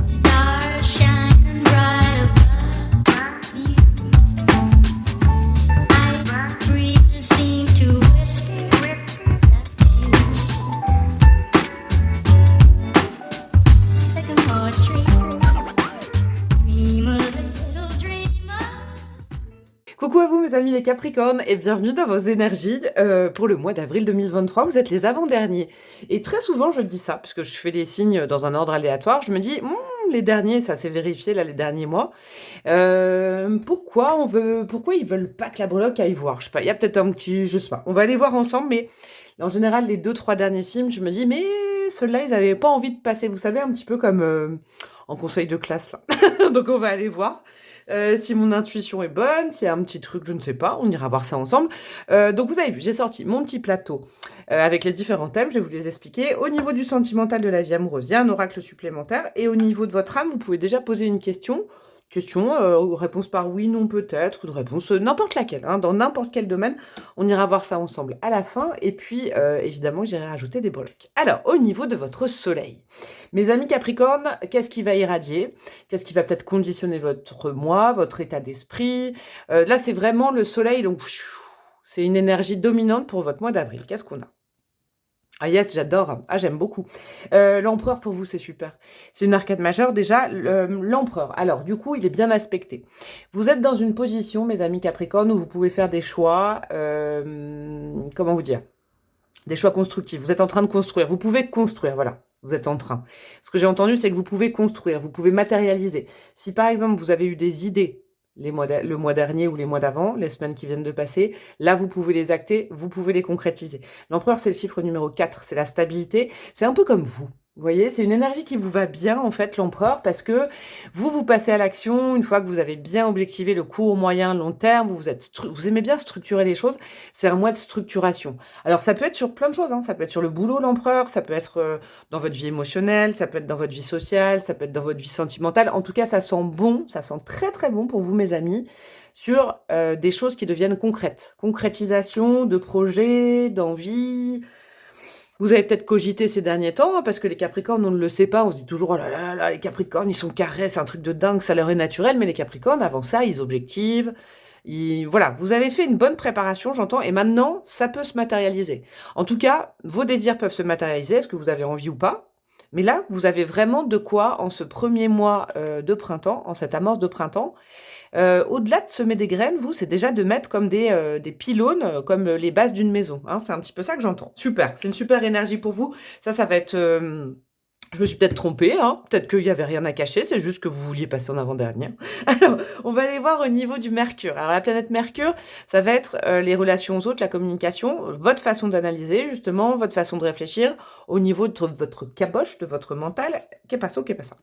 Stars shining bright above me. Night breezes seem to whisper sycamore tree. Dream a little dream of. Coucou à vous mes amis les Capricornes et bienvenue dans vos énergies pour le mois d'avril 2023. Vous êtes les avant-derniers. Et très souvent je dis ça, parce que je fais les signes dans un ordre aléatoire. Je me dis, les derniers, ça s'est vérifié là les derniers mois. Pourquoi ils veulent pas que la breloque aille voir? Je sais pas, il y a peut-être un petit, je sais pas. On va aller voir ensemble, mais en général les 2-3 derniers signes, je me dis, mais ceux-là ils avaient pas envie de passer. Vous savez, un petit peu comme en conseil de classe là. Donc on va aller voir. Si mon intuition est bonne, s'il y a un petit truc, je ne sais pas, on ira voir ça ensemble. Donc vous avez vu, j'ai sorti mon petit plateau avec les différents thèmes, je vais vous les expliquer. Au niveau du sentimental de la vie amoureuse, il y a un oracle supplémentaire. Et au niveau de votre âme, vous pouvez déjà poser une question. Réponse par oui, non, peut-être, une réponse n'importe laquelle, hein, dans n'importe quel domaine. On ira voir ça ensemble à la fin. Et puis, évidemment, j'irai rajouter des breloques. Alors, au niveau de votre soleil, mes amis Capricorne, qu'est-ce qui va irradier? Qu'est-ce qui va peut-être conditionner votre mois, votre état d'esprit? Là, c'est vraiment le soleil, donc c'est une énergie dominante pour votre mois d'avril. Qu'est-ce qu'on a? Ah yes, j'adore. Ah, j'aime beaucoup. L'empereur, pour vous, c'est super. C'est une arcade majeure, déjà. L'empereur. Alors, du coup, il est bien aspecté. Vous êtes dans une position, mes amis Capricorne, où vous pouvez faire des choix... comment vous dire? Des choix constructifs. Vous êtes en train de construire. Vous pouvez construire, voilà. Vous êtes en train. Ce que j'ai entendu, c'est que vous pouvez construire. Vous pouvez matérialiser. Si, par exemple, vous avez eu des idées le mois dernier ou les mois d'avant, les semaines qui viennent de passer, là, vous pouvez les acter, vous pouvez les concrétiser. L'empereur, c'est le chiffre numéro 4, c'est la stabilité. C'est un peu comme vous. Vous voyez, c'est une énergie qui vous va bien, en fait, l'empereur, parce que vous passez à l'action une fois que vous avez bien objectivé le court, moyen, long terme, vous aimez bien structurer les choses. C'est un mois de structuration. Alors, ça peut être sur plein de choses, hein. Ça peut être sur le boulot, l'empereur, ça peut être dans votre vie émotionnelle, ça peut être dans votre vie sociale, ça peut être dans votre vie sentimentale. En tout cas, ça sent bon, ça sent très très bon pour vous, mes amis, sur des choses qui deviennent concrètes. Concrétisation de projets, d'envies. Vous avez peut-être cogité ces derniers temps, hein, parce que les Capricornes, on ne le sait pas, on se dit toujours, oh là là là, les Capricornes, ils sont carrés, c'est un truc de dingue, ça leur est naturel, mais les Capricornes, avant ça, ils objectivent. Voilà, vous avez fait une bonne préparation, j'entends, et maintenant, ça peut se matérialiser. En tout cas, vos désirs peuvent se matérialiser, est-ce que vous avez envie ou pas? Mais là, vous avez vraiment de quoi, en ce premier mois de printemps, en cette amorce de printemps, au-delà de semer des graines, vous, c'est déjà de mettre comme des pylônes, comme les bases d'une maison. Hein, c'est un petit peu ça que j'entends. Super, c'est une super énergie pour vous. Ça va être... je me suis peut-être trompée, hein. Peut-être qu'il n'y avait rien à cacher, c'est juste que vous vouliez passer en avant-dernière. Alors, on va aller voir au niveau du Mercure. Alors, la planète Mercure, ça va être les relations aux autres, la communication, votre façon d'analyser, justement, votre façon de réfléchir, au niveau de votre caboche, de votre mental. Qu'est pas ça, qu'est pas ça.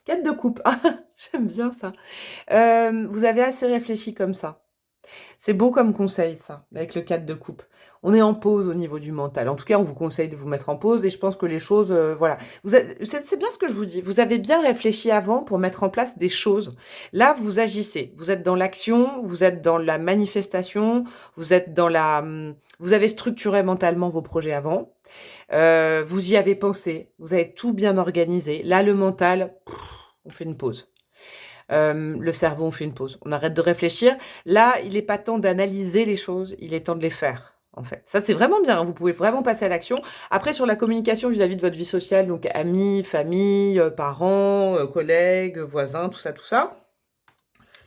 4 de coupe. Ah, j'aime bien ça. Vous avez assez réfléchi comme ça. C'est beau comme conseil, ça, avec le 4 de coupe. On est en pause au niveau du mental. En tout cas, on vous conseille de vous mettre en pause et je pense que les choses, voilà. C'est bien ce que je vous dis. Vous avez bien réfléchi avant pour mettre en place des choses. Là, vous agissez. Vous êtes dans l'action, vous êtes dans la manifestation, vous êtes dans vous avez structuré mentalement vos projets avant. Vous y avez pensé. Vous avez tout bien organisé. Là, le mental, on fait une pause. Le cerveau, on fait une pause. On arrête de réfléchir. Là, il n'est pas temps d'analyser les choses, il est temps de les faire, en fait. Ça, c'est vraiment bien, hein. Vous pouvez vraiment passer à l'action. Après, sur la communication vis-à-vis de votre vie sociale, donc amis, famille, parents, collègues, voisins, tout ça, tout ça.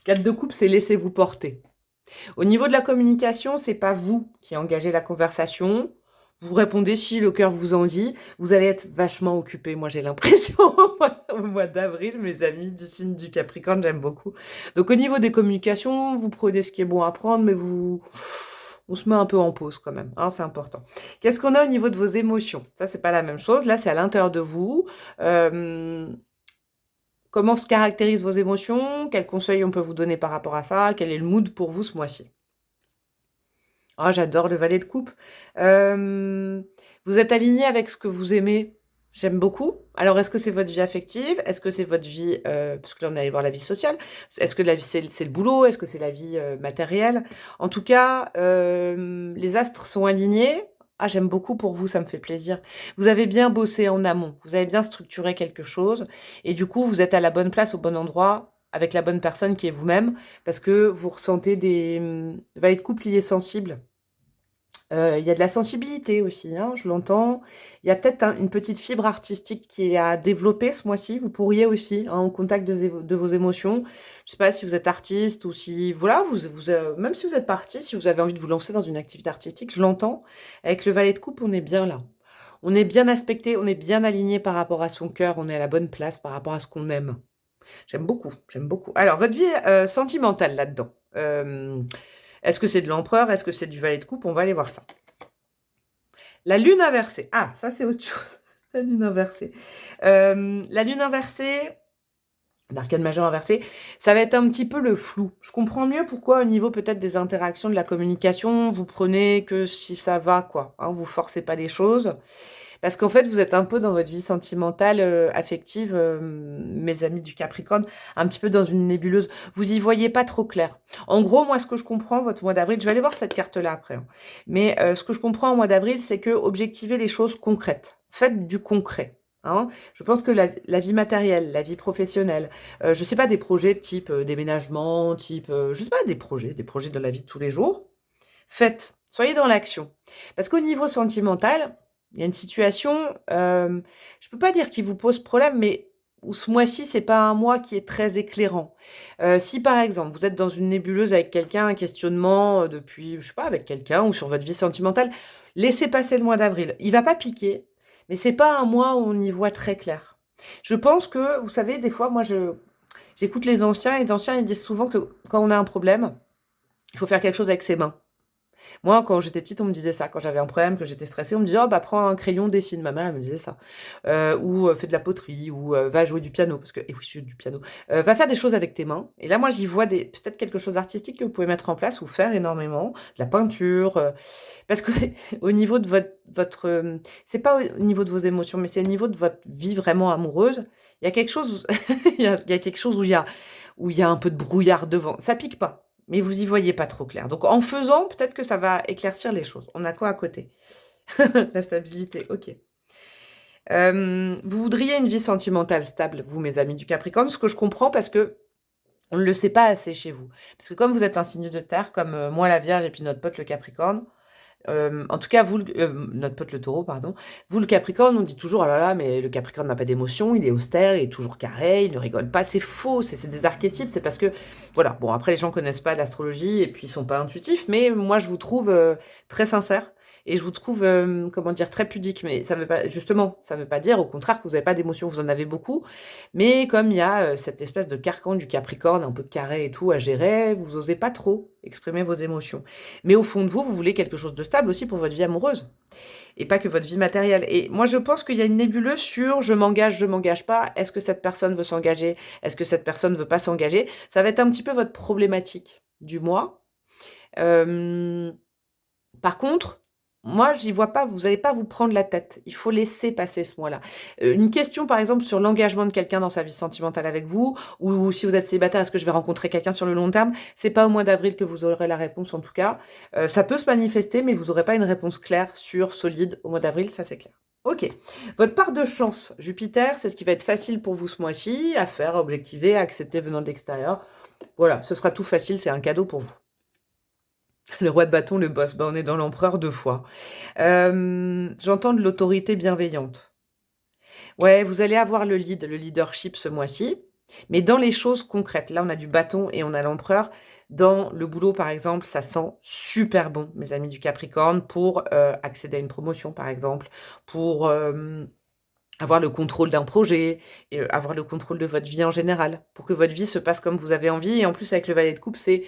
4 de coupe, c'est laissez-vous porter. Au niveau de la communication, c'est pas vous qui engagez la conversation. Vous répondez si le cœur vous en dit. Vous allez être vachement occupé, moi j'ai l'impression, au mois d'avril, mes amis du signe du Capricorne, j'aime beaucoup. Donc au niveau des communications, vous prenez ce qui est bon à prendre, mais on se met un peu en pause quand même, hein, c'est important. Qu'est-ce qu'on a au niveau de vos émotions? Ça, c'est pas la même chose. Là, c'est à l'intérieur de vous. Comment se caractérisent vos émotions? Quels conseils on peut vous donner par rapport à ça? Quel est le mood pour vous ce mois-ci? Ah, j'adore le valet de coupe. Vous êtes aligné avec ce que vous aimez. J'aime beaucoup. Alors, est-ce que c'est votre vie affective? Est-ce que c'est votre vie, parce que là, on est allé voir la vie sociale. Est-ce que la vie, c'est le boulot? Est-ce que c'est la vie matérielle? En tout cas, les astres sont alignés. Ah, j'aime beaucoup pour vous, ça me fait plaisir. Vous avez bien bossé en amont, vous avez bien structuré quelque chose et du coup, vous êtes à la bonne place, au bon endroit, avec la bonne personne qui est vous-même, parce que vous ressentez des va être couple, il est sensible. Il y a de la sensibilité aussi, hein, je l'entends. Il y a peut-être une petite fibre artistique qui est à développer ce mois-ci. Vous pourriez aussi, hein, au contact de vos émotions. Je sais pas si vous êtes artiste ou si, voilà, même si vous êtes pas artiste, si vous avez envie de vous lancer dans une activité artistique, je l'entends. Avec le valet de coupe, on est bien là. On est bien aspecté, on est bien aligné par rapport à son cœur, on est à la bonne place par rapport à ce qu'on aime. J'aime beaucoup, j'aime beaucoup. Alors, votre vie sentimentale là-dedans. Est-ce que c'est de l'empereur? Est-ce que c'est du valet de coupe? On va aller voir ça. La lune inversée. Ah, ça c'est autre chose. La lune inversée. La lune inversée, l'arcane majeure inversée, ça va être un petit peu le flou. Je comprends mieux pourquoi au niveau peut-être des interactions, de la communication, vous prenez que si ça va, quoi. Hein, vous forcez pas les choses. Parce qu'en fait, vous êtes un peu dans votre vie sentimentale, affective, mes amis du Capricorne, un petit peu dans une nébuleuse. Vous y voyez pas trop clair. En gros, moi, ce que je comprends, votre mois d'avril, je vais aller voir cette carte-là après, hein. Mais ce que je comprends au mois d'avril, c'est que objectivez les choses concrètes. Faites du concret. Hein. Je pense que la vie matérielle, la vie professionnelle, je sais pas, des projets type déménagement, type, je sais pas, des projets de la vie de tous les jours. Faites. Soyez dans l'action. Parce qu'au niveau sentimental, il y a une situation, je peux pas dire qui vous pose problème, mais où ce mois-ci, c'est pas un mois qui est très éclairant. Si par exemple, vous êtes dans une nébuleuse avec quelqu'un, un questionnement depuis, je sais pas, avec quelqu'un ou sur votre vie sentimentale, laissez passer le mois d'avril. Il va pas piquer, mais c'est pas un mois où on y voit très clair. Je pense que, vous savez, des fois, moi, j'écoute les anciens, et les anciens, ils disent souvent que quand on a un problème, il faut faire quelque chose avec ses mains. Moi, quand j'étais petite, on me disait ça. Quand j'avais un problème, que j'étais stressée, on me disait, oh, bah, prends un crayon, dessine. Ma mère, elle me disait ça. Ou fais de la poterie, ou va jouer du piano, parce que, et oui, je joue du piano. Va faire des choses avec tes mains. Et là, moi, j'y vois peut-être quelque chose d'artistique que vous pouvez mettre en place ou faire énormément. De la peinture. Parce que, au niveau de c'est pas au niveau de vos émotions, mais c'est au niveau de votre vie vraiment amoureuse. Il y a quelque chose, il y a quelque chose où il y a un peu de brouillard devant. Ça pique pas. Mais vous y voyez pas trop clair. Donc en faisant, peut-être que ça va éclaircir les choses. On a quoi à côté? La stabilité, ok. Vous voudriez une vie sentimentale stable, vous, mes amis du Capricorne, ce que je comprends parce que on ne le sait pas assez chez vous. Parce que comme vous êtes un signe de terre, comme moi la Vierge et puis notre pote le Capricorne, en tout cas, vous, notre pote le Taureau, pardon, vous le Capricorne, on dit toujours, oh là là, mais le Capricorne n'a pas d'émotion, il est austère, il est toujours carré, il ne rigole pas, c'est faux, c'est des archétypes, c'est parce que, voilà, bon, après les gens connaissent pas l'astrologie et puis ils sont pas intuitifs, mais moi je vous trouve très sincère et je vous trouve, comment dire, très pudique, mais ça veut pas, justement, ça veut pas dire, au contraire, que vous n'avez pas d'émotion, vous en avez beaucoup, mais comme il y a cette espèce de carcan du Capricorne, un peu carré et tout à gérer, vous osez pas trop exprimer vos émotions. Mais au fond de vous, vous voulez quelque chose de stable aussi pour votre vie amoureuse. Et pas que votre vie matérielle. Et moi, je pense qu'il y a une nébuleuse sur je m'engage pas. Est-ce que cette personne veut s'engager? Est-ce que cette personne ne veut pas s'engager? Ça va être un petit peu votre problématique du mois. Par contre, moi, j'y vois pas, vous n'allez pas vous prendre la tête. Il faut laisser passer ce mois-là. Une question, par exemple, sur l'engagement de quelqu'un dans sa vie sentimentale avec vous, ou si vous êtes célibataire, est-ce que je vais rencontrer quelqu'un sur le long terme? C'est pas au mois d'avril que vous aurez la réponse, en tout cas. Ça peut se manifester, mais vous n'aurez pas une réponse claire, sûre, solide au mois d'avril, ça c'est clair. Ok. Votre part de chance, Jupiter, c'est ce qui va être facile pour vous ce mois-ci, à faire, à objectiver, à accepter venant de l'extérieur. Voilà, ce sera tout facile, c'est un cadeau pour vous. Le roi de bâton, le boss, on est dans l'empereur 2 fois. J'entends de l'autorité bienveillante. Ouais, vous allez avoir le leadership ce mois-ci, mais dans les choses concrètes. Là, on a du bâton et on a l'empereur. Dans le boulot, par exemple, ça sent super bon, mes amis du Capricorne, pour accéder à une promotion, par exemple, pour avoir le contrôle d'un projet, et avoir le contrôle de votre vie en général, pour que votre vie se passe comme vous avez envie. Et en plus, avec le valet de coupe, c'est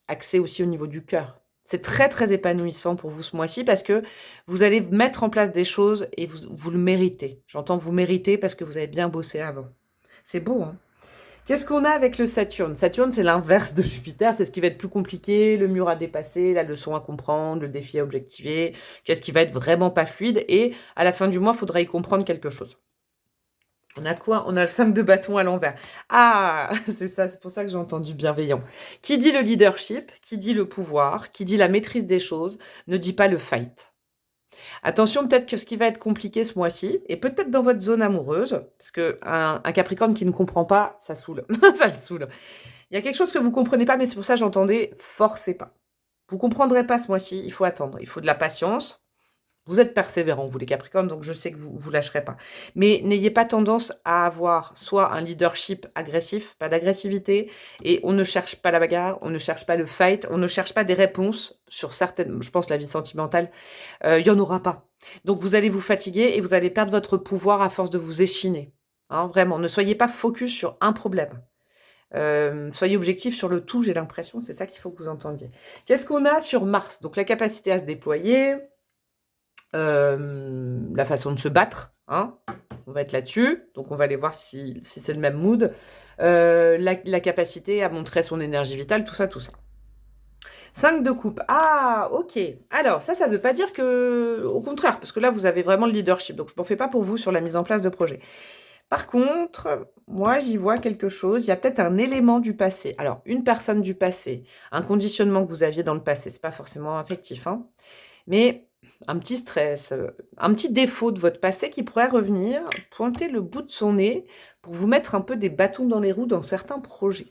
axé aussi au niveau du cœur. C'est très, très épanouissant pour vous ce mois-ci parce que vous allez mettre en place des choses et vous le méritez. J'entends vous méritez parce que vous avez bien bossé avant. C'est beau, hein? Qu'est-ce qu'on a avec le Saturne? Saturne, c'est l'inverse de Jupiter, c'est ce qui va être plus compliqué, le mur à dépasser, la leçon à comprendre, le défi à objectiver, qu'est-ce qui va être vraiment pas fluide, et à la fin du mois, il faudra y comprendre quelque chose. On a quoi? On a le 5 de bâton à l'envers. Ah, c'est ça, c'est pour ça que j'ai entendu bienveillant. Qui dit le leadership, qui dit le pouvoir, qui dit la maîtrise des choses, ne dit pas le fight. Attention, peut-être que ce qui va être compliqué ce mois-ci, et peut-être dans votre zone amoureuse, parce qu'un Capricorne qui ne comprend pas, ça saoule. Ça le saoule. Il y a quelque chose que vous comprenez pas, mais c'est pour ça que j'entendais, forcez pas. Vous comprendrez pas ce mois-ci, il faut attendre. Il faut de la patience. Vous êtes persévérants, vous les Capricornes, donc je sais que vous lâcherez pas. Mais n'ayez pas tendance à avoir soit un leadership agressif, pas d'agressivité, et on ne cherche pas la bagarre, on ne cherche pas le fight, on ne cherche pas des réponses sur certaines, je pense la vie sentimentale, il y en aura pas. Donc vous allez vous fatiguer et vous allez perdre votre pouvoir à force de vous échiner. Hein, vraiment, ne soyez pas focus sur un problème. Soyez objectif sur le tout, j'ai l'impression, c'est ça qu'il faut que vous entendiez. Qu'est-ce qu'on a sur Mars? Donc la capacité à se déployer, la façon de se battre, hein, on va être là-dessus, donc on va aller voir si c'est le même mood, la capacité à montrer son énergie vitale, tout ça, tout ça. 5 de coupe, ah, ok, alors ça veut pas dire que, au contraire, parce que là vous avez vraiment le leadership, donc je m'en fais pas pour vous sur la mise en place de projet. Par contre, moi j'y vois quelque chose, il y a peut-être un élément du passé, alors une personne du passé, un conditionnement que vous aviez dans le passé, c'est pas forcément affectif, hein, mais un petit stress, un petit défaut de votre passé qui pourrait revenir, pointer le bout de son nez pour vous mettre un peu des bâtons dans les roues dans certains projets.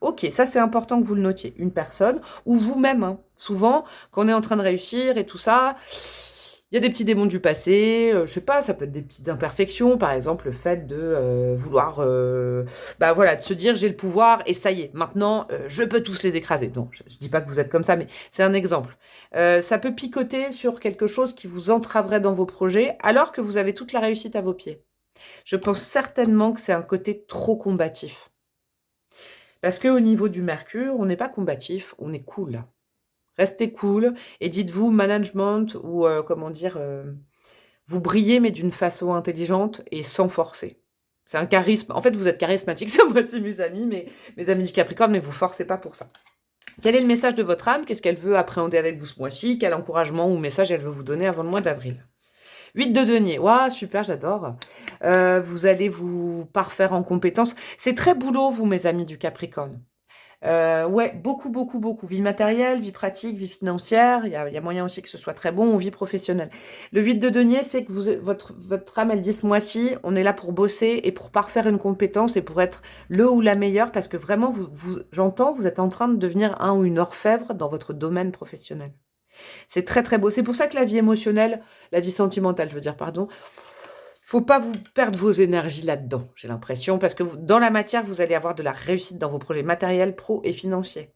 Ok, ça c'est important que vous le notiez. Une personne ou vous-même. Hein. Souvent, quand on est en train de réussir et tout ça, il y a des petits démons du passé. Je sais pas, ça peut être des petites imperfections. Par exemple, le fait de vouloir, bah voilà, de se dire j'ai le pouvoir et ça y est, maintenant je peux tous les écraser. Non, je dis pas que vous êtes comme ça, mais c'est un exemple. Ça peut picoter sur quelque chose qui vous entraverait dans vos projets, alors que vous avez toute la réussite à vos pieds. Je pense certainement que c'est un côté trop combatif. Parce qu'au niveau du Mercure, on n'est pas combatif, on est cool. Restez cool et dites-vous management ou comment dire, vous brillez mais d'une façon intelligente et sans forcer. C'est un charisme. En fait, vous êtes charismatique, ce mois-ci, mes amis, mes amis du Capricorne, mais vous forcez pas pour ça. Quel est le message de votre âme? Qu'est-ce qu'elle veut appréhender avec vous ce mois-ci? Quel encouragement ou message elle veut vous donner avant le mois d'avril? 8 de denier. Waouh, super, j'adore. Vous allez vous parfaire en compétences. C'est très boulot, vous, mes amis du Capricorne. Ouais, beaucoup, beaucoup, beaucoup. Vie matérielle, vie pratique, vie financière. Il y a moyen aussi que ce soit très bon ou vie professionnelle. Le 8 de denier, c'est que votre âme, elle dit ce mois-ci, on est là pour bosser et pour parfaire une compétence et pour être le ou la meilleure parce que vraiment, j'entends, vous êtes en train de devenir un ou une orfèvre dans votre domaine professionnel. C'est très très beau. C'est pour ça que la vie émotionnelle, la vie sentimentale, je veux dire, pardon, faut pas vous perdre vos énergies là-dedans, j'ai l'impression, parce que dans la matière, vous allez avoir de la réussite dans vos projets matériels, pro et financiers.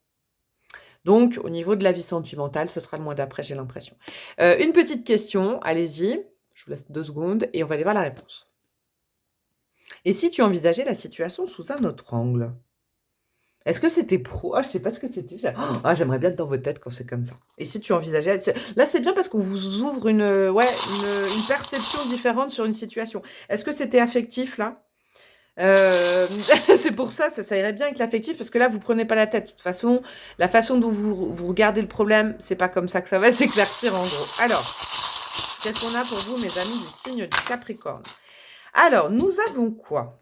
Donc, au niveau de la vie sentimentale, ce sera le mois d'après, j'ai l'impression. Une petite question, allez-y, je vous laisse 2 secondes et on va aller voir la réponse. Et si tu envisageais la situation sous un autre angle? Est-ce que c'était pro? Ah, je sais pas ce que c'était. Ah, j'aimerais bien être dans votre tête quand c'est comme ça. Et si tu envisageais... Là, c'est bien parce qu'on vous ouvre une perception différente sur une situation. Est-ce que c'était affectif, là? C'est pour ça, ça irait bien avec l'affectif, parce que là, vous prenez pas la tête. De toute façon, la façon dont vous regardez le problème, c'est pas comme ça que ça va s'éclaircir, en gros. Alors, qu'est-ce qu'on a pour vous, mes amis du signe du Capricorne? Alors, nous avons quoi?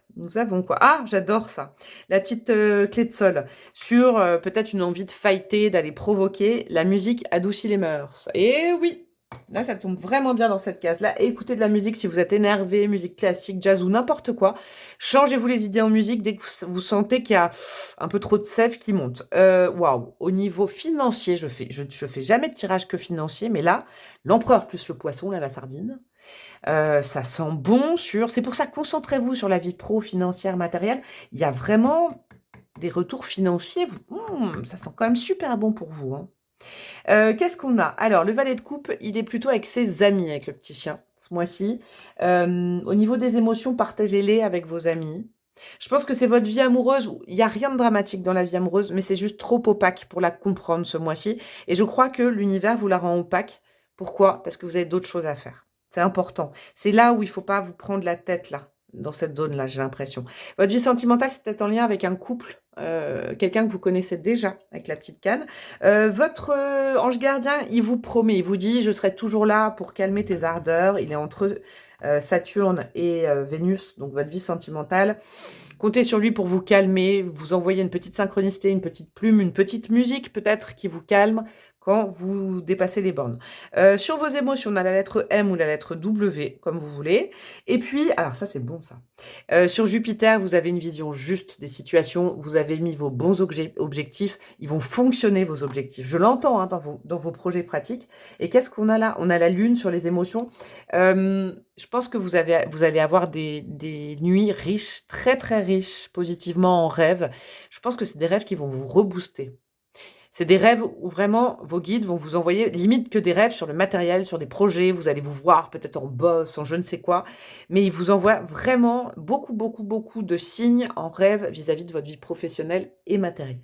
Ah, j'adore ça. La petite clé de sol sur peut-être une envie de fighter, d'aller provoquer. La musique adoucit les mœurs. Et oui, là, ça tombe vraiment bien dans cette case-là. Écoutez de la musique si vous êtes énervé, musique classique, jazz ou n'importe quoi. Changez-vous les idées en musique dès que vous sentez qu'il y a un peu trop de sève qui monte. Waouh. Au niveau financier, je fais jamais de tirage que financier, mais là, l'empereur plus le poisson, là, la sardine. Ça sent bon sur... C'est pour ça, concentrez-vous sur la vie pro, financière, matérielle. Il y a vraiment des retours financiers. Ça sent quand même super bon pour vous. Hein. Qu'est-ce qu'on a? Alors, le valet de coupe, il est plutôt avec ses amis, avec le petit chien, ce mois-ci. Au niveau des émotions, partagez-les avec vos amis. Je pense que c'est votre vie amoureuse. Il n'y a rien de dramatique dans la vie amoureuse, mais c'est juste trop opaque pour la comprendre ce mois-ci. Et je crois que l'univers vous la rend opaque. Pourquoi? Parce que vous avez d'autres choses à faire. C'est important. C'est là où il ne faut pas vous prendre la tête, là, dans cette zone-là, j'ai l'impression. Votre vie sentimentale, c'est peut-être en lien avec un couple, quelqu'un que vous connaissez déjà, avec la petite canne. Votre ange gardien, il vous promet, il vous dit « Je serai toujours là pour calmer tes ardeurs ». Il est entre Saturne et Vénus, donc votre vie sentimentale. Comptez sur lui pour vous calmer, vous envoyer une petite synchronicité, une petite plume, une petite musique peut-être qui vous calme. quand vous dépassez les bornes. Sur vos émotions, on a la lettre M ou la lettre W, comme vous voulez. Et puis, alors ça, c'est bon, ça. Sur Jupiter, vous avez une vision juste des situations, vous avez mis vos bons objectifs, ils vont fonctionner, vos objectifs. Je l'entends hein, dans vos projets pratiques. Et qu'est-ce qu'on a là? On a la Lune sur les émotions. Je pense que vous allez avoir des nuits riches, très très riches, positivement en rêves. Je pense que c'est des rêves qui vont vous rebooster. C'est des rêves où vraiment vos guides vont vous envoyer limite que des rêves sur le matériel, sur des projets. Vous allez vous voir peut-être en boss, en je ne sais quoi. Mais ils vous envoient vraiment beaucoup, beaucoup, beaucoup de signes en rêve vis-à-vis de votre vie professionnelle et matérielle.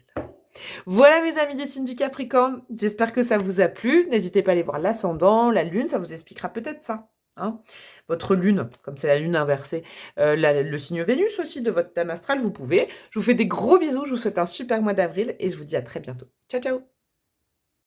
Voilà mes amis du signe du Capricorne. J'espère que ça vous a plu. N'hésitez pas à aller voir l'ascendant, la lune, ça vous expliquera peut-être ça. Hein, votre lune, comme c'est la lune inversée, le signe Vénus aussi de votre thème astral, vous pouvez. Je vous fais des gros bisous, je vous souhaite un super mois d'avril et je vous dis à très bientôt. Ciao, ciao!